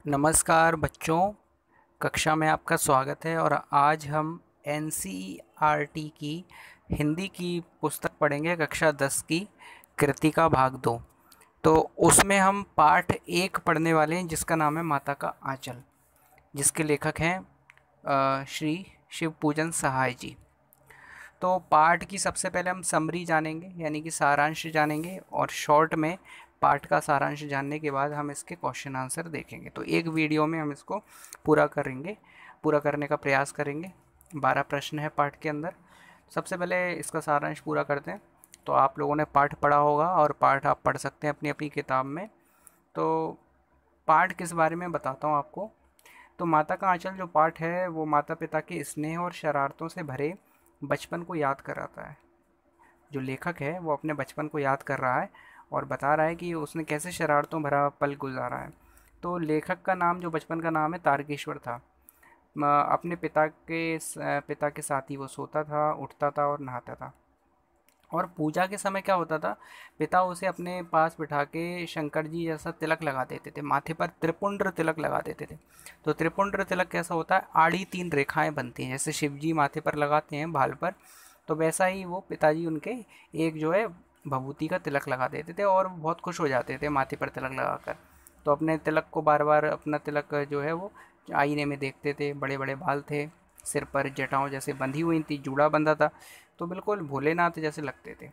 नमस्कार बच्चों, कक्षा में आपका स्वागत है। और आज हम एनसीईआरटी की हिंदी की पुस्तक पढ़ेंगे, कक्षा 10 की कृतिका भाग 2। तो उसमें हम पाठ 1 पढ़ने वाले हैं, जिसका नाम है माता का आंचल, जिसके लेखक हैं श्री शिव पूजन सहाय जी। तो पाठ की सबसे पहले हम समरी जानेंगे, यानी कि सारांश जानेंगे, और शॉर्ट में पाठ का सारांश जानने के बाद हम इसके क्वेश्चन आंसर देखेंगे। तो एक वीडियो में हम इसको पूरा करने का प्रयास करेंगे। 12 प्रश्न है पाठ के अंदर। सबसे पहले इसका सारांश पूरा करते हैं। तो आप लोगों ने पाठ पढ़ा होगा और पाठ आप पढ़ सकते हैं अपनी अपनी किताब में। तो पाठ किस बारे में बताता हूँ आपको। तो माता का आंचल जो पाठ है वो माता पिता के स्नेह और शरारतों से भरे बचपन को याद कराता है। जो लेखक है वो अपने बचपन को याद कर रहा है और बता रहा है कि उसने कैसे शरारतों भरा पल गुजारा है। तो लेखक का नाम, जो बचपन का नाम है, तारकेश्वर था। अपने पिता के साथ ही वो सोता था, उठता था और नहाता था। और पूजा के समय क्या होता था, पिता उसे अपने पास बिठा के शंकर जी जैसा तिलक लगा देते थे, माथे पर त्रिपुंड्र तिलक लगा देते थे। तो त्रिपुंड्र तिलक कैसा होता है, आड़ी 3 रेखाएं बनती हैं, जैसे शिव जी माथे पर लगाते हैं भाल पर। तो वैसा ही वो पिताजी उनके एक जो है भभूति का तिलक लगा देते थे और बहुत खुश हो जाते थे माथे पर तिलक लगाकर। तो अपने तिलक को बार बार, अपना तिलक जो है वो आईने में देखते थे। बड़े बड़े बाल थे, सिर पर जटाओं जैसे बंधी हुई थी, जूड़ा बंधा था, तो बिल्कुल भोलेनाथ जैसे लगते थे।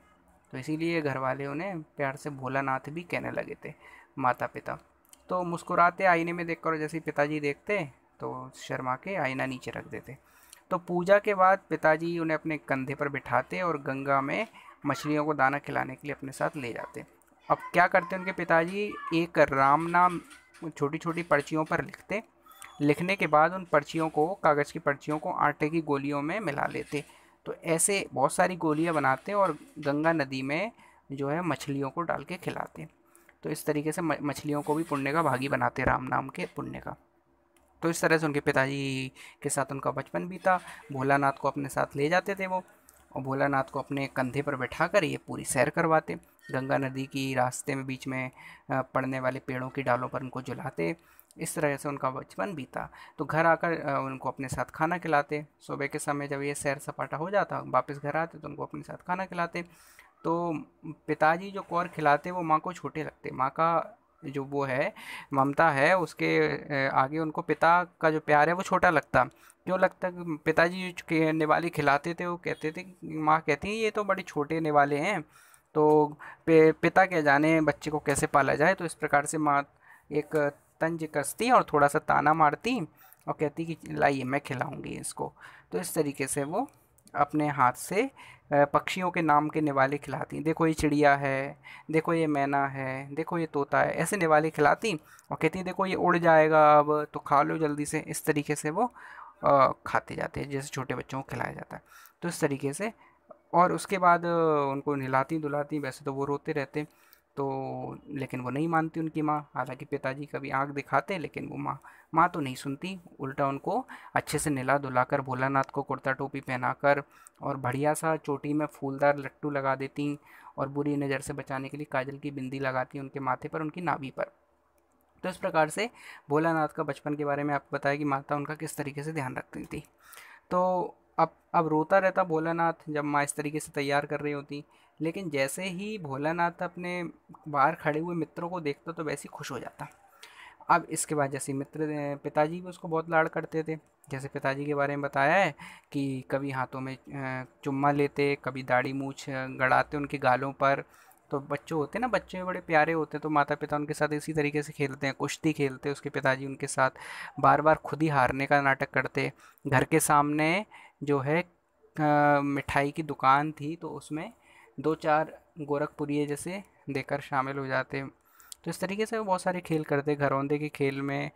तो इसीलिए घर वाले उन्हें प्यार से भोलानाथ भी कहने लगे थे, माता पिता। तो मुस्कुराते आईने में देखकर, जैसे पिताजी देखते तो शर्मा के आईना नीचे रख देते। तो पूजा के बाद पिताजी उन्हें अपने कंधे पर बिठाते और गंगा में मछलियों को दाना खिलाने के लिए अपने साथ ले जाते। अब क्या करते उनके पिताजी, एक राम नाम छोटी छोटी पर्चियों पर लिखते। लिखने के बाद उन पर्चियों को, कागज़ की पर्चियों को आटे की गोलियों में मिला लेते। तो ऐसे बहुत सारी गोलियां बनाते और गंगा नदी में जो है मछलियों को डाल के खिलाते। तो इस तरीके से मछलियों को भी पुण्य का भागी बनाते, राम नाम के पुण्य का। तो इस तरह से उनके पिताजी के साथ उनका बचपन बीता। भोलानाथ को अपने साथ ले जाते थे वो, और भोलानाथ को अपने कंधे पर बैठाकर ये पूरी सैर करवाते। गंगा नदी की रास्ते में बीच में पड़ने वाले पेड़ों की डालों पर उनको झुलाते। इस तरह से उनका बचपन बीता। तो घर आकर उनको अपने साथ खाना खिलाते। सुबह के समय जब ये सैर सपाटा हो जाता, वापस घर आते, तो उनको अपने साथ खाना खिलाते। तो पिताजी जो कौर खिलाते वो माँ को छोटे लगते। माँ का जो वो है, ममता है, उसके आगे उनको पिता का जो प्यार है वो छोटा लगता। क्यों लगता? पिताजी जो निवाले खिलाते थे वो कहते थे, माँ कहती है ये तो बड़े छोटे निवाले हैं। तो पिता क्या जाने बच्चे को कैसे पाला जाए। तो इस प्रकार से माँ एक तंज कसती और थोड़ा सा ताना मारती और कहती कि लाइए मैं खिलाऊंगी इसको। तो इस तरीके से वो अपने हाथ से पक्षियों के नाम के निवाले खिलाती। देखो ये चिड़िया है, देखो ये मैना है, देखो ये तोता है, ऐसे निवाले खिलाती और कहती देखो ये उड़ जाएगा अब तो खा लो जल्दी से। इस तरीके से वो खाते जाते हैं, जैसे छोटे बच्चों को खिलाया जाता है। तो इस तरीके से, और उसके बाद उनको नहलाती धुलाती। वैसे तो वो रोते रहते, तो लेकिन वो नहीं मानती उनकी माँ। हालांकि पिताजी कभी आंख दिखाते, लेकिन वो माँ तो नहीं सुनती। उल्टा उनको अच्छे से नहला धुलाकर, भोलानाथ को कुर्ता टोपी पहनाकर और बढ़िया सा चोटी में फूलदार लट्टू लगा देती, और बुरी नज़र से बचाने के लिए काजल की बिंदी लगाती उनके माथे पर, उनकी नाभि पर। तो इस प्रकार से भोलानाथ का बचपन के बारे में आपको बताया कि माता उनका किस तरीके से ध्यान रखती थी। तो अब रोता रहता भोलानाथ जब माँ इस तरीके से तैयार कर रही होती। लेकिन जैसे ही भोलानाथ अपने बाहर खड़े हुए मित्रों को देखता तो वैसे ही खुश हो जाता। अब इसके बाद जैसे मित्र, पिताजी भी उसको बहुत लाड़ करते थे। जैसे पिताजी के बारे में बताया है कि कभी हाथों में चुम्मा लेते, कभी दाढ़ी मूछ गड़ाते उनके गालों पर। तो बच्चे होते हैं ना, बच्चे बड़े प्यारे होते हैं, तो माता पिता उनके साथ इसी तरीके से खेलते हैं, कुश्ती खेलते हैं उसके पिताजी उनके साथ। बार बार खुद ही हारने का नाटक करते। घर के सामने जो है मिठाई की दुकान थी, तो उसमें 2-4 गोरखपुरिये जैसे देकर शामिल हो जाते। तो इस तरीके से वो बहुत सारे खेल करते, घरौंदे के खेल में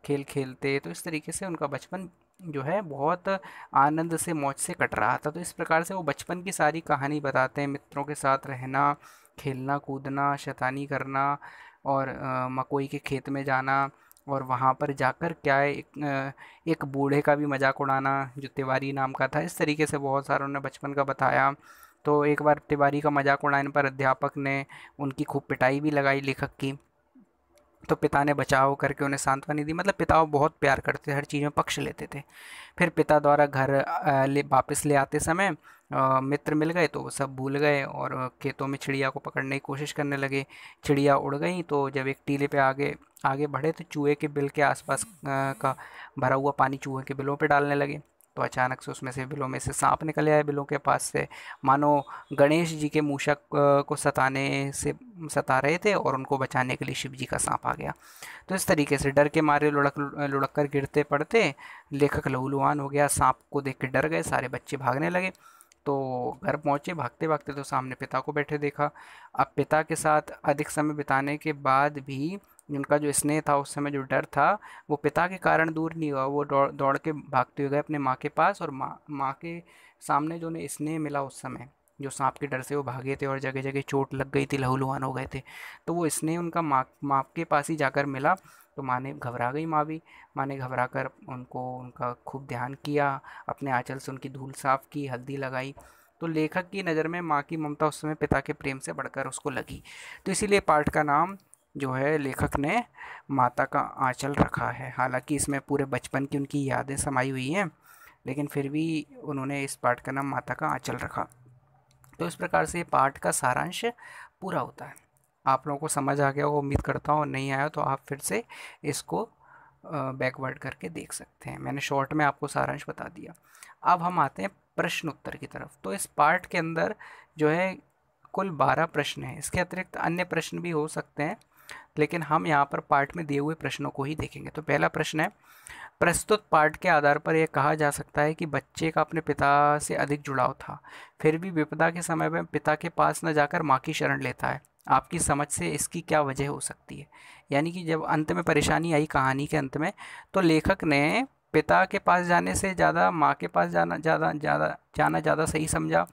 खेल खेलते। तो इस तरीके से उनका बचपन जो है बहुत आनंद से, मौज से कट रहा था। तो इस प्रकार से वो बचपन की सारी कहानी बताते हैं, मित्रों के साथ रहना, खेलना कूदना, शैतानी करना, और मकोई के खेत में जाना, और वहाँ पर जाकर क्या है, एक बूढ़े का भी मजाक उड़ाना जो तिवारी नाम का था। इस तरीके से बहुत सारा उन्होंने बचपन का बताया। तो एक बार तिवारी का मजाक उड़ाने पर अध्यापक ने उनकी खूब पिटाई भी लगाई, लेखक की। तो पिता ने बचाव करके उन्हें सांत्वना दी, मतलब पिता बहुत प्यार करते थे, हर चीज़ में पक्ष लेते थे। फिर पिता द्वारा घर वापस ले आते समय मित्र मिल गए तो वो सब भूल गए और खेतों में चिड़िया को पकड़ने की कोशिश करने लगे। चिड़िया उड़ गई, तो जब एक टीले पे आगे आगे बढ़े तो चूहे के बिल के आसपास का भरा हुआ पानी चूहे के बिलों पे डालने लगे। तो अचानक से उसमें से बिलों में से सांप निकले आए बिलों के पास से, मानो गणेश जी के मूषक को सता रहे थे और उनको बचाने के लिए शिव जी का सांप आ गया। तो इस तरीके से डर के मारे लुढ़क लुढ़क कर गिरते पड़ते लेखक लहूलुहान हो गया। सांप को देख के डर गए, सारे बच्चे भागने लगे। तो घर पहुँचे भागते भागते, तो सामने पिता को बैठे देखा। अब पिता के साथ अधिक समय बिताने के बाद भी उनका जो स्नेह था, उस समय जो डर था, वो पिता के कारण दूर नहीं हुआ। वो दौड़ दौड़ के भागते हुए गए अपने माँ के पास, और माँ के सामने जो उन्हें स्नेह मिला उस समय, जो सांप के डर से वो भागे थे और जगह जगह चोट लग गई थी, लहूलुहान हो गए थे, तो वो स्नेह उनका माँ के पास ही जाकर मिला। तो माँ ने घबरा गई, माँ ने घबरा कर उनको उनका खूब ध्यान किया, अपने आंचल से उनकी धूल साफ की, हल्दी लगाई। तो लेखक की नज़र में माँ की ममता उस समय पिता के प्रेम से बढ़कर उसको लगी। तो इसीलिए पाठ का नाम जो है लेखक ने माता का आंचल रखा है। हालांकि इसमें पूरे बचपन की उनकी यादें समाई हुई हैं, लेकिन फिर भी उन्होंने इस पाठ का नाम माता का आंचल रखा। तो इस प्रकार से ये पाठ का सारांश पूरा होता है। आप लोगों को समझ आ गया हो उम्मीद करता हूँ, नहीं आया तो आप फिर से इसको बैकवर्ड करके देख सकते हैं। मैंने शॉर्ट में आपको सारांश बता दिया। अब हम आते हैं प्रश्न उत्तर की तरफ। तो इस पाठ के अंदर जो है कुल 12 प्रश्न हैं। इसके अतिरिक्त अन्य प्रश्न भी हो सकते हैं, लेकिन हम यहाँ पर पाठ में दिए हुए प्रश्नों को ही देखेंगे। तो पहला प्रश्न है, प्रस्तुत पाठ के आधार पर यह कहा जा सकता है कि बच्चे का अपने पिता से अधिक जुड़ाव था, फिर भी विपदा के समय में पिता के पास न जाकर माँ की शरण लेता है। आपकी समझ से इसकी क्या वजह हो सकती है? यानी कि जब अंत में परेशानी आई कहानी के अंत में, तो लेखक ने पिता के पास जाने से ज़्यादा माँ के पास जाना ज़्यादा सही समझा।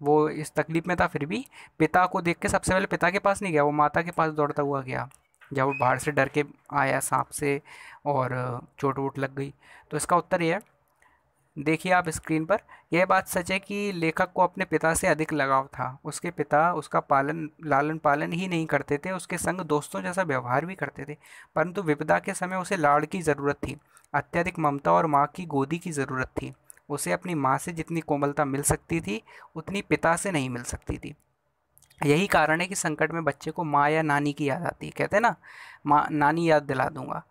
वो इस तकलीफ़ में था, फिर भी पिता को देख के सबसे पहले पिता के पास नहीं गया, वो माता के पास दौड़ता हुआ गया, जब वो बाहर से डर के आया सांप से और चोट वोट लग गई। तो इसका उत्तर ये है, देखिए आप स्क्रीन पर, यह बात सच है कि लेखक को अपने पिता से अधिक लगाव था। उसके पिता उसका लालन पालन ही नहीं करते थे, उसके संग दोस्तों जैसा व्यवहार भी करते थे, परंतु विपदा के समय उसे लाड़ की ज़रूरत थी, अत्यधिक ममता और माँ की गोदी की ज़रूरत थी। उसे अपनी माँ से जितनी कोमलता मिल सकती थी, उतनी पिता से नहीं मिल सकती थी। यही कारण है कि संकट में बच्चे को माँ या नानी की याद आती है। कहते हैं ना, माँ नानी याद दिला दूंगा,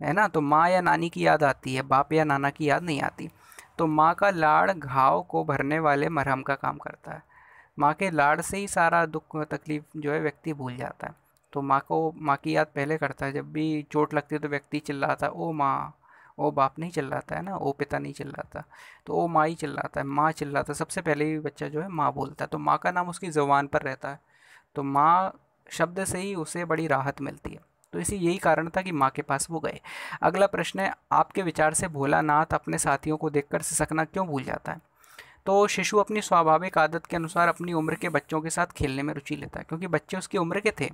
है ना। तो माँ या नानी की याद आती है, बाप या नाना की याद नहीं आती। तो माँ का लाड़ घाव को भरने वाले मरहम का काम करता है। माँ के लाड़ से ही सारा दुख तकलीफ जो है व्यक्ति भूल जाता है। तो माँ की याद पहले करता है। जब भी चोट लगती है तो व्यक्ति चिल्लाता है, ओ माँ। ओ बाप नहीं चिल्लाता है ना, ओ पिता नहीं चिल्लाता, तो ओ माँ ही चिल्लाता है, माँ चिल्लाता है। सबसे पहले भी बच्चा जो है माँ बोलता है, तो माँ का नाम उसकी ज़ुबान पर रहता है। तो माँ शब्द से ही उसे बड़ी राहत मिलती है। तो इसी यही कारण था कि माँ के पास वो गए। अगला प्रश्न है, आपके विचार से भोलानाथ अपने साथियों को देखकर सिसकना क्यों भूल जाता है? तो शिशु अपनी स्वाभाविक आदत के अनुसार अपनी उम्र के बच्चों के साथ खेलने में रुचि लेता है, क्योंकि बच्चे उसकी उम्र के थे,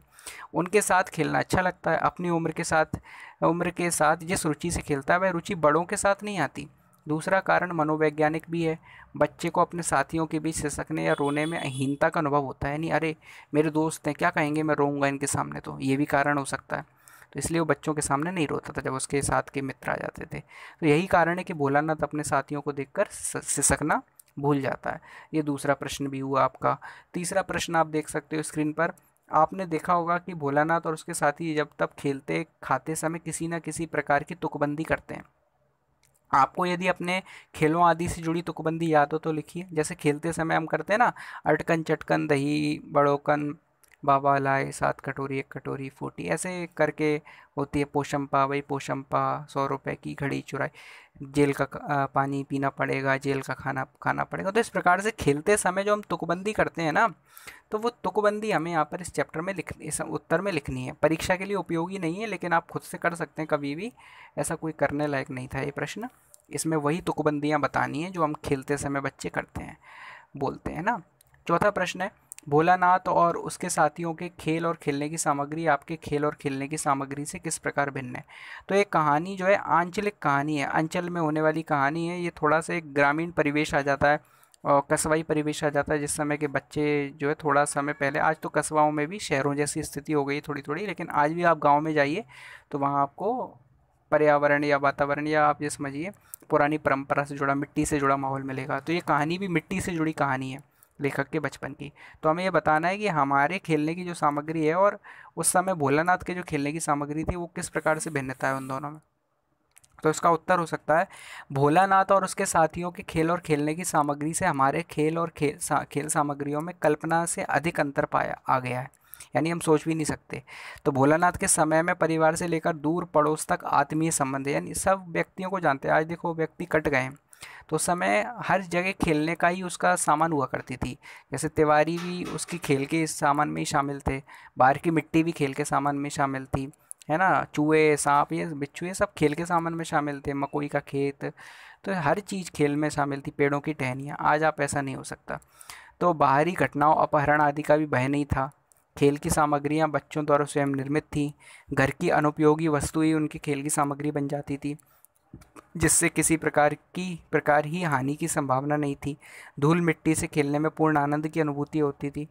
उनके साथ खेलना अच्छा लगता है। अपनी उम्र के साथ जिस रुचि से खेलता है वह रुचि बड़ों के साथ नहीं आती। दूसरा कारण मनोवैज्ञानिक भी है। बच्चे को अपने साथियों के बीच सिसकने या रोने में अहीनता का अनुभव होता है, नहीं अरे मेरे दोस्त हैं, क्या कहेंगे मैं रोऊंगा इनके सामने, तो ये भी कारण हो सकता है। तो इसलिए वो बच्चों के सामने नहीं रोता था जब उसके साथ के मित्र आ जाते थे। तो यही कारण है कि भोलानाथ अपने साथियों को देखकर सिसकना भूल जाता है। ये दूसरा प्रश्न भी हुआ आपका। तीसरा प्रश्न आप देख सकते हो स्क्रीन पर। आपने देखा होगा कि भोलानाथ और उसके साथी जब तब खेलते खाते समय किसी न किसी प्रकार की तुकबंदी करते हैं। आपको यदि अपने खेलों आदि से जुड़ी तुकबंदी याद हो तो लिखिए। जैसे खेलते समय हम करते हैं ना, अटकन चटकन दही बड़ोकन, बाबा लाए 7 कटोरी 1 कटोरी फूटी, ऐसे करके होती है। पोशंपा वही पोशंपा, 100 रुपए की घड़ी चुराई, जेल का पानी पीना पड़ेगा, जेल का खाना खाना पड़ेगा। तो इस प्रकार से खेलते समय जो हम तुकबंदी करते हैं ना, तो वो तुकबंदी हमें यहाँ पर इस चैप्टर में इस उत्तर में लिखनी है। परीक्षा के लिए उपयोगी नहीं है, लेकिन आप खुद से कर सकते हैं कभी भी। ऐसा कोई करने लायक नहीं था ये प्रश्न। इसमें वही तुकबंदियाँ बतानी है जो हम खेलते समय बच्चे करते हैं, बोलते हैं ना। चौथा प्रश्न है, भोलानाथ और उसके साथियों के खेल और खेलने की सामग्री आपके खेल और खेलने की सामग्री से किस प्रकार भिन्न है? तो एक कहानी जो है आंचलिक कहानी है, अंचल में होने वाली कहानी है। ये थोड़ा सा एक ग्रामीण परिवेश आ जाता है, और कस्बाई परिवेश आ जाता है, जिस समय के बच्चे जो है थोड़ा समय पहले, आज तो कस्बाओं में भी शहरों जैसी स्थिति हो गई थोड़ी थोड़ी, लेकिन आज भी आप गांव में जाइए तो वहाँ आपको पर्यावरण या वातावरण या आप ये समझिए पुरानी परंपरा से जुड़ा, मिट्टी से जुड़ा माहौल मिलेगा। तो ये कहानी भी मिट्टी से जुड़ी कहानी है लेखक के बचपन की। तो हमें ये बताना है कि हमारे खेलने की जो सामग्री है और उस समय भोलानाथ के जो खेलने की सामग्री थी वो किस प्रकार से भिन्नता है उन दोनों में। तो इसका उत्तर हो सकता है, भोलानाथ और उसके साथियों के खेल और खेलने की सामग्री से हमारे खेल और खेल सामग्रियों में कल्पना से अधिक अंतर पाया आ गया है, यानी हम सोच भी नहीं सकते। तो भोलानाथ के समय में परिवार से लेकर दूर पड़ोस तक आत्मीय संबंध है, यानी सब व्यक्तियों को जानते हैं। आज देखो व्यक्ति कट गए हैं, तो उस समय हर जगह खेलने का ही उसका सामान हुआ करती थी। जैसे तिवारी भी उसकी खेल के सामान में ही शामिल थे, बाहर की मिट्टी भी खेल के सामान में शामिल थी, है ना। चूहे सांप ये बिच्छू ये सब खेल के सामान में शामिल थे, मकोई का खेत, तो हर चीज़ खेल में शामिल थी, पेड़ों की टहनियाँ। आज आप ऐसा नहीं हो सकता। तो बाहरी घटनाओं, अपहरण आदि का भी भय नहीं था। खेल की सामग्रियाँ बच्चों द्वारा स्वयं निर्मित थी। घर की अनुपयोगी वस्तु ही उनकी खेल की सामग्री बन जाती थी, जिससे किसी प्रकार ही हानि की संभावना नहीं थी। धूल मिट्टी से खेलने में पूर्ण आनंद की अनुभूति होती थी।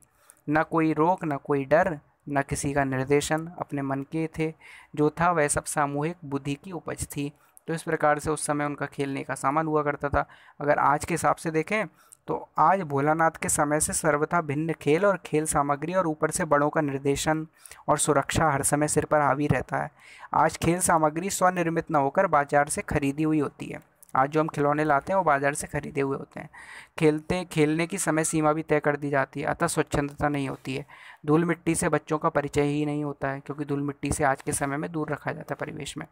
न कोई रोक, न कोई डर, न किसी का निर्देशन, अपने मन के थे। जो था वह सब सामूहिक बुद्धि की उपज थी। तो इस प्रकार से उस समय उनका खेलने का सामान हुआ करता था। अगर आज के हिसाब से देखें तो आज भोलानाथ के समय से सर्वथा भिन्न खेल और खेल सामग्री, और ऊपर से बड़ों का निर्देशन और सुरक्षा हर समय सिर पर हावी रहता है। आज खेल सामग्री स्वनिर्मित न होकर बाजार से खरीदी हुई होती है। आज जो हम खिलौने लाते हैं वो बाजार से खरीदे हुए होते हैं। खेलने की समय सीमा भी तय कर दी जाती है, अतः स्वच्छंदता नहीं होती है। धूल मिट्टी से बच्चों का परिचय ही नहीं होता है, क्योंकि धूल मिट्टी से आज के समय में दूर रखा जाता है परिवेश में।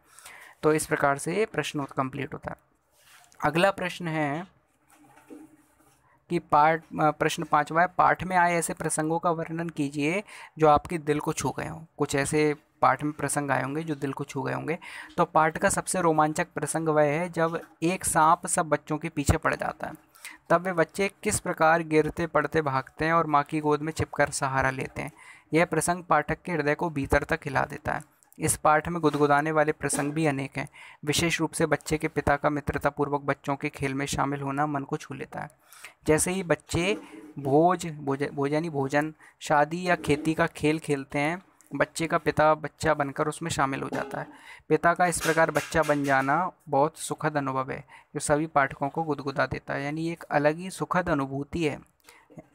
तो इस प्रकार से ये प्रश्न कंप्लीट होता है। अगला प्रश्न है कि प्रश्न 5वां है, पाठ में आए ऐसे प्रसंगों का वर्णन कीजिए जो आपके दिल को छू गए हों। कुछ ऐसे पाठ में प्रसंग आए होंगे जो दिल को छू गए होंगे। तो पाठ का सबसे रोमांचक प्रसंग वह है जब एक सांप सब बच्चों के पीछे पड़ जाता है। तब वे बच्चे किस प्रकार गिरते पड़ते भागते हैं और माँ की गोद में छिपकर सहारा लेते हैं। यह प्रसंग पाठक के हृदय को भीतर तक हिला देता है। इस पाठ में गुदगुदाने वाले प्रसंग भी अनेक हैं। विशेष रूप से बच्चे के पिता का मित्रतापूर्वक बच्चों के खेल में शामिल होना मन को छू लेता है। जैसे ही बच्चे भोजन, शादी या खेती का खेल खेलते हैं, बच्चे का पिता बच्चा बनकर उसमें शामिल हो जाता है। पिता का इस प्रकार बच्चा बन जाना बहुत सुखद अनुभव है, जो सभी पाठकों को गुदगुदा देता है। यानी एक अलग ही सुखद अनुभूति है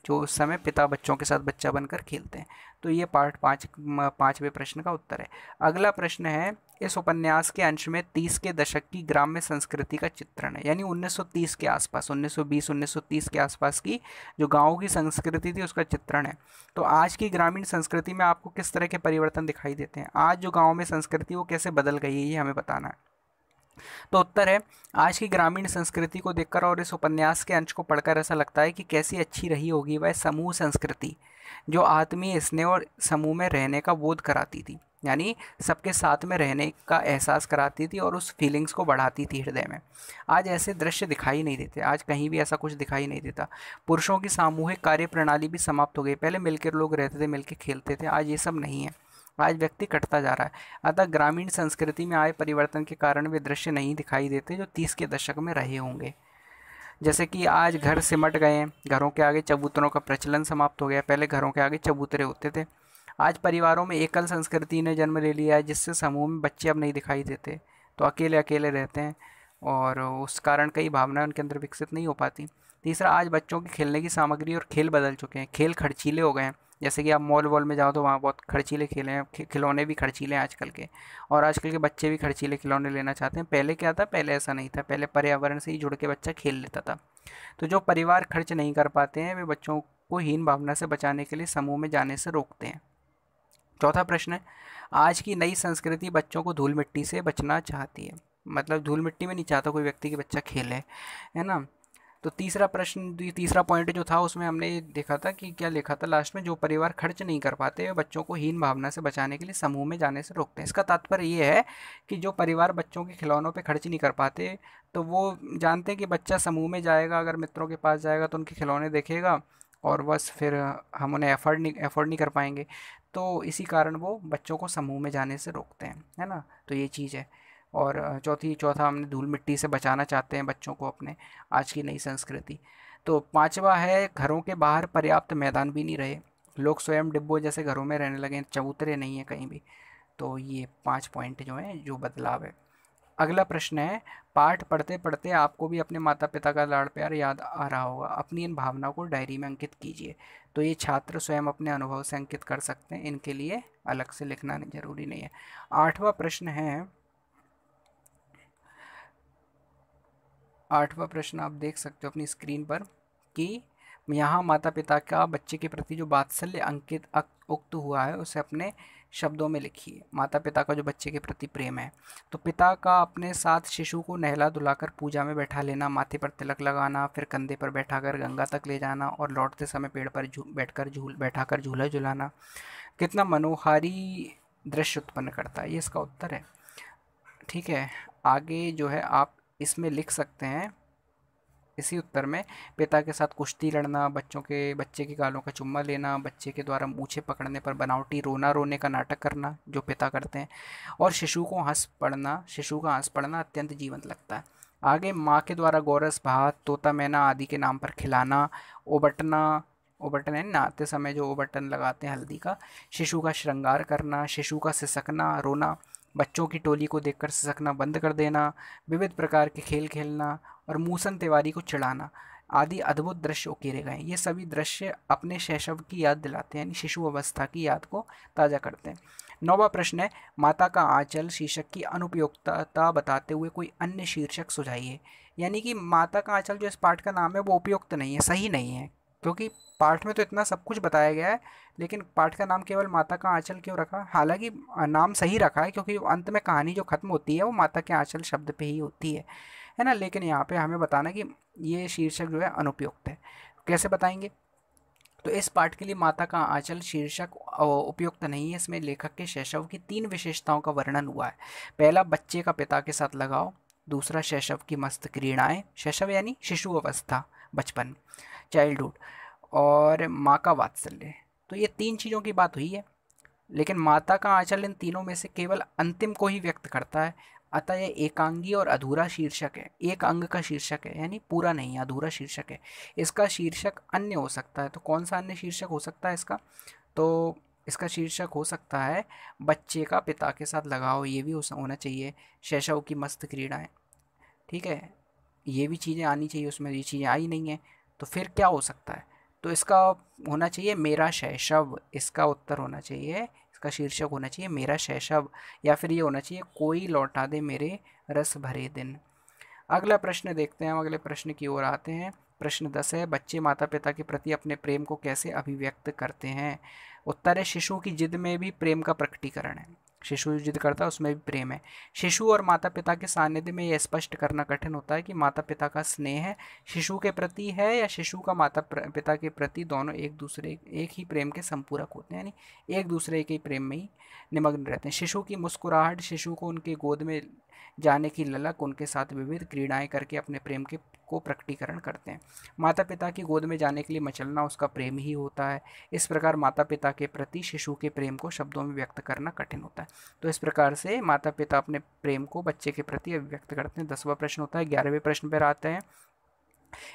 जो उस समय पिता बच्चों के साथ बच्चा बनकर खेलते हैं। तो ये पाँचवें प्रश्न का उत्तर है। अगला प्रश्न है, इस उपन्यास के अंश में 30 के दशक की ग्राम्य संस्कृति का चित्रण है, यानी 1930 के आसपास, 1920-1930 के आसपास की जो गाँव की संस्कृति थी उसका चित्रण है। तो आज की ग्रामीण संस्कृति में आपको किस तरह के परिवर्तन दिखाई देते हैं, आज जो गाँव में संस्कृति वो कैसे बदल गई है, ये हमें बताना है। तो उत्तर है, आज की ग्रामीण संस्कृति को देखकर और इस उपन्यास के अंश को पढ़कर ऐसा लगता है कि कैसी अच्छी रही होगी वह समूह संस्कृति, जो आत्मीय स्नेह और समूह में रहने का बोध कराती थी, यानी सबके साथ में रहने का एहसास कराती थी और उस फीलिंग्स को बढ़ाती थी हृदय में। आज ऐसे दृश्य दिखाई नहीं देते, आज कहीं भी ऐसा कुछ दिखाई नहीं देता। पुरुषों की सामूहिक कार्य प्रणाली भी समाप्त हो गई। पहले मिलकर लोग रहते थे, मिलकर खेलते थे, आज ये सब नहीं है। आज व्यक्ति कटता जा रहा है। अतः ग्रामीण संस्कृति में आए परिवर्तन के कारण वे दृश्य नहीं दिखाई देते जो 30 के दशक में रहे होंगे। जैसे कि आज घर सिमट गए हैं, घरों के आगे चबूतरों का प्रचलन समाप्त हो गया। पहले घरों के आगे चबूतरे होते थे। आज परिवारों में एकल संस्कृति ने जन्म ले लिया है, जिससे समूह में बच्चे अब नहीं दिखाई देते, तो अकेले अकेले रहते हैं और उस कारण कई भावनाएं उनके अंदर विकसित नहीं हो पाती। तीसरा, आज बच्चों की खेलने की सामग्री और खेल बदल चुके हैं। खेल खर्चीले हो गए हैं। जैसे कि आप मॉल वॉल में जाओ तो वहाँ बहुत खर्चीले खेले हैं, खिलौने भी खर्चीले हैं आजकल के, और आजकल के बच्चे भी खर्चीले खिलौने लेना चाहते हैं। पहले क्या था, पहले ऐसा नहीं था। पहले पर्यावरण से ही जुड़ के बच्चा खेल लेता था। तो जो परिवार खर्च नहीं कर पाते हैं वे बच्चों को हीन भावना से बचाने के लिए समूह में जाने से रोकते हैं। चौथा प्रश्न है, आज की नई संस्कृति बच्चों को धूल मिट्टी से बचना चाहती है, मतलब धूल मिट्टी में नहीं चाहता कोई व्यक्ति कि बच्चा खेले, है ना। तो तीसरा पॉइंट जो था उसमें हमने ये देखा था कि क्या लिखा था लास्ट में, जो परिवार खर्च नहीं कर पाते वे बच्चों को हीन भावना से बचाने के लिए समूह में जाने से रोकते हैं। इसका तात्पर्य ये है कि जो परिवार बच्चों के खिलौनों पे खर्च नहीं कर पाते, तो वो जानते हैं कि बच्चा समूह में जाएगा, अगर मित्रों के पास जाएगा तो उनके खिलौने देखेगा और बस फिर हम उन्हें अफोर्ड नहीं कर पाएंगे। तो इसी कारण वो बच्चों को समूह में जाने से रोकते हैं, है ना। तो ये चीज़ है। और चौथा हमने धूल मिट्टी से बचाना चाहते हैं बच्चों को अपने, आज की नई संस्कृति। तो पांचवा है घरों के बाहर पर्याप्त मैदान भी नहीं रहे, लोग स्वयं डिब्बों जैसे घरों में रहने लगे, चबूतरे नहीं है कहीं भी। तो ये 5 पॉइंट जो हैं जो बदलाव है। अगला प्रश्न है, पाठ पढ़ते पढ़ते आपको भी अपने माता पिता का लाड़ प्यार याद आ रहा होगा, अपनी इन भावनाओं को डायरी में अंकित कीजिए। तो ये छात्र स्वयं अपने अनुभव से अंकित कर सकते हैं, इनके लिए अलग से लिखना जरूरी नहीं है। आठवां प्रश्न आप देख सकते हो अपनी स्क्रीन पर कि यहाँ माता पिता का बच्चे के प्रति जो वात्सल्य अंकित उक्त हुआ है उसे अपने शब्दों में लिखिए। माता पिता का जो बच्चे के प्रति प्रेम है, तो पिता का अपने साथ शिशु को नहला धुलाकर पूजा में बैठा लेना, माथे पर तिलक लगाना, फिर कंधे पर बैठाकर गंगा तक ले जाना और लौटते समय पेड़ पर बैठाकर झूला झुलाना कितना मनोहारी दृश्य उत्पन्न करता है, ये इसका उत्तर है। ठीक है, आगे जो है आप इसमें लिख सकते हैं इसी उत्तर में, पिता के साथ कुश्ती लड़ना, बच्चे के गालों का चुम्मा लेना, बच्चे के द्वारा मूछें पकड़ने पर बनावटी रोने का नाटक करना जो पिता करते हैं, और शिशु का हंस पड़ना अत्यंत जीवंत लगता है। आगे माँ के द्वारा गोरस भात, तोता मैना आदि के नाम पर खिलाना, ओबटन है नहाते समय जो ओबटन लगाते हैं हल्दी का, शिशु का श्रृंगार करना, शिशु का सिसकना रोना, बच्चों की टोली को देखकर सिसकना बंद कर देना, विविध प्रकार के खेल खेलना और मूसन तिवारी को चिढ़ाना आदि अद्भुत दृश्य उकेरे गए। ये सभी दृश्य अपने शैशव की याद दिलाते हैं, यानी शिशु अवस्था की याद को ताज़ा करते हैं। 9वां प्रश्न है, माता का आंचल शीर्षक की अनुपयुक्तता बताते हुए कोई अन्य शीर्षक सुझाइए। यानी कि माता का आंचल जो इस पाठ का नाम है वो उपयुक्त नहीं है, सही नहीं है, क्योंकि पाठ में तो इतना सब कुछ बताया गया है, लेकिन पाठ का नाम केवल माता का आंचल क्यों रखा? हालांकि नाम सही रखा है क्योंकि अंत में कहानी जो खत्म होती है वो माता के आंचल शब्द पे ही होती है ना, लेकिन यहाँ पे हमें बताना कि ये शीर्षक जो है अनुपयुक्त है। कैसे बताएंगे? तो इस पाठ के लिए माता का आंचल शीर्षक उपयुक्त नहीं है। इसमें लेखक के शैशव की 3 विशेषताओं का वर्णन हुआ है। पहला, बच्चे का पिता के साथ लगाव। दूसरा, शैशव की मस्त क्रीड़ाएं, शैशव यानी शिशु अवस्था, बचपन, चाइल्डहुड। और माँ का वात्सल्य। तो ये 3 चीज़ों की बात हुई है, लेकिन माता का आंचल इन तीनों में से केवल अंतिम को ही व्यक्त करता है। अतः यह एकांगी और अधूरा शीर्षक है, एक अंग का शीर्षक है, यानी पूरा नहीं है, अधूरा शीर्षक है। इसका शीर्षक अन्य हो सकता है। तो कौन सा अन्य शीर्षक हो सकता है इसका? तो इसका शीर्षक हो सकता है बच्चे का पिता के साथ लगाव, ये भी होना चाहिए। शैशव की मस्त क्रीड़ाएं, ठीक है, ये भी चीज़ें आनी चाहिए उसमें, ये चीज़ें आई नहीं है। तो फिर क्या हो सकता है? तो इसका होना चाहिए मेरा शैशव, इसका उत्तर होना चाहिए, इसका शीर्षक होना चाहिए मेरा शैशव, या फिर ये होना चाहिए कोई लौटा दे मेरे रस भरे दिन। अगला प्रश्न देखते हैं, हम अगले प्रश्न की ओर आते हैं। प्रश्न 10 है, बच्चे माता पिता के प्रति अपने प्रेम को कैसे अभिव्यक्त करते हैं? उत्तर है, शिशु की जिद में भी प्रेम का प्रकटीकरण है। शिशु जो जिद करता है उसमें भी प्रेम है। शिशु और माता पिता के सानिध्य में यह स्पष्ट करना कठिन होता है कि माता पिता का स्नेह शिशु के प्रति है या शिशु का माता पिता के प्रति, दोनों एक ही प्रेम के संपूरक होते हैं, यानी एक दूसरे के प्रेम में ही निमग्न रहते हैं। शिशु की मुस्कुराहट, शिशु को उनके गोद में जाने की ललक, उनके साथ विविध क्रीड़ाएं करके अपने प्रेम को प्रकटीकरण करते हैं। माता पिता की गोद में जाने के लिए मचलना उसका प्रेम ही होता है। इस प्रकार माता पिता के प्रति शिशु के प्रेम को शब्दों में व्यक्त करना कठिन होता है। तो इस प्रकार से माता पिता अपने प्रेम को बच्चे के प्रति अभिव्यक्त करते हैं। 10वां प्रश्न होता है। 11वें प्रश्न पर आते हैं।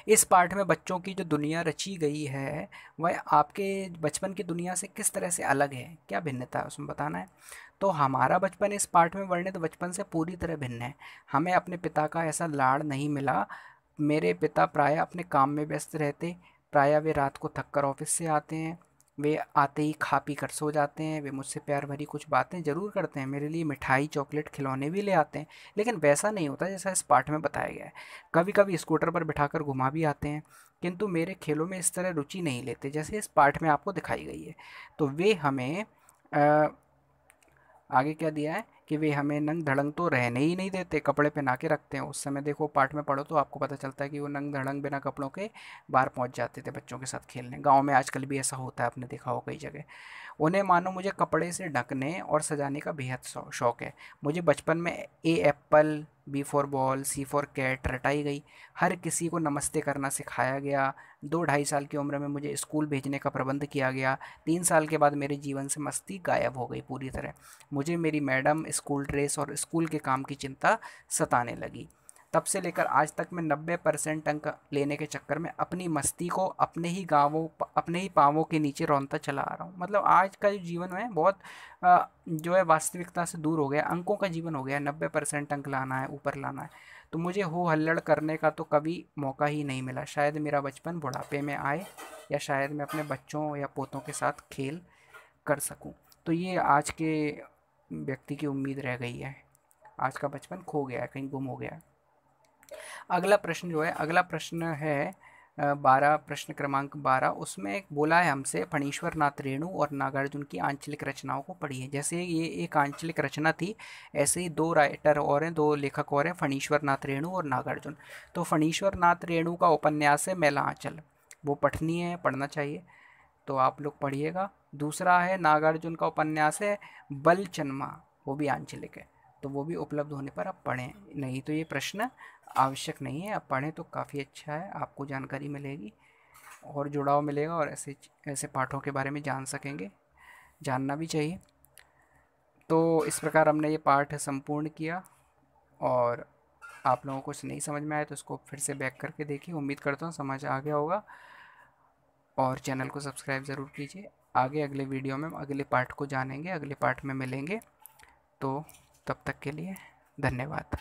इस पाठ में बच्चों की जो दुनिया रची गई है वह आपके बचपन की दुनिया से किस तरह से अलग है, क्या भिन्नता है उसमें बताना है। तो हमारा बचपन इस पाठ में वर्णित बचपन से पूरी तरह भिन्न है। हमें अपने पिता का ऐसा लाड़ नहीं मिला। मेरे पिता प्रायः अपने काम में व्यस्त रहते। प्रायः वे रात को थक कर ऑफिस से आते हैं, वे आते ही खा पी कर सो जाते हैं। वे मुझसे प्यार भरी कुछ बातें ज़रूर करते हैं, मेरे लिए मिठाई, चॉकलेट, खिलौने भी ले आते हैं, लेकिन वैसा नहीं होता जैसा इस पाठ में बताया गया है। कभी कभी स्कूटर पर बिठाकर घुमा भी आते हैं, किंतु मेरे खेलों में इस तरह रुचि नहीं लेते जैसे इस पाठ में आपको दिखाई गई है। तो वे हमें आगे क्या दिया है कि वे हमें नंग धड़ंग तो रहने ही नहीं देते, कपड़े पहना के रखते हैं। उस समय देखो पाठ में पढ़ो तो आपको पता चलता है कि वो नंग धड़ंग बिना कपड़ों के बाहर पहुंच जाते थे बच्चों के साथ खेलने। गांव में आजकल भी ऐसा होता है, आपने देखा हो कई जगह। उन्हें मानो मुझे कपड़े से ढकने और सजाने का बेहद शौक है। मुझे बचपन में A apple, B for ball, C for cat रटाई गई। हर किसी को नमस्ते करना सिखाया गया। 2-2.5 साल की उम्र में मुझे स्कूल भेजने का प्रबंध किया गया। 3 साल के बाद मेरे जीवन से मस्ती गायब हो गई पूरी तरह। मुझे मेरी मैडम, स्कूल ड्रेस और स्कूल के काम की चिंता सताने लगी। तब से लेकर आज तक मैं 90% अंक लेने के चक्कर में अपनी मस्ती को अपने ही अपने ही पाँवों के नीचे रौंदता चला आ रहा हूँ। मतलब आज का जो जीवन है बहुत जो है वास्तविकता से दूर हो गया, अंकों का जीवन हो गया। 90% अंक लाना है, ऊपर लाना है, तो मुझे हो हल्लड़ करने का तो कभी मौका ही नहीं मिला। शायद मेरा बचपन बुढ़ापे में आए, या शायद मैं अपने बच्चों या पोतों के साथ खेल कर सकूं। तो ये आज के व्यक्ति की उम्मीद रह गई है। आज का बचपन खो गया है, कहीं गुम हो गया है। अगला प्रश्न जो है, अगला प्रश्न है 12, प्रश्न क्रमांक 12। उसमें एक बोला है हमसे, फणीश्वर नाथ रेणु और नागार्जुन की आंचलिक रचनाओं को पढ़िए। जैसे ये एक आंचलिक रचना थी, ऐसे ही दो राइटर और हैं, दो लेखक और हैं, फणीश्वर नाथ रेणु और नागार्जुन। तो फणीश्वर नाथ रेणु का उपन्यास है मैला आंचल, वो पठनीय है, पढ़ना चाहिए, तो आप लोग पढ़िएगा। दूसरा है नागार्जुन का उपन्यास है बलचन्मा, वो भी आंचलिक है, तो वो भी उपलब्ध होने पर आप पढ़ें। नहीं तो ये प्रश्न आवश्यक नहीं है, आप पढ़ें तो काफ़ी अच्छा है, आपको जानकारी मिलेगी और जुड़ाव मिलेगा, और ऐसे ऐसे पाठों के बारे में जान सकेंगे, जानना भी चाहिए। तो इस प्रकार हमने ये पाठ संपूर्ण किया, और आप लोगों को कुछ नहीं समझ में आया तो उसको फिर से बैक करके देखिए। उम्मीद करता हूँ समझ आ गया होगा, और चैनल को सब्सक्राइब ज़रूर कीजिए। आगे अगले वीडियो में अगले पार्ट को जानेंगे, अगले पार्ट में मिलेंगे। तो तब तक के लिए धन्यवाद।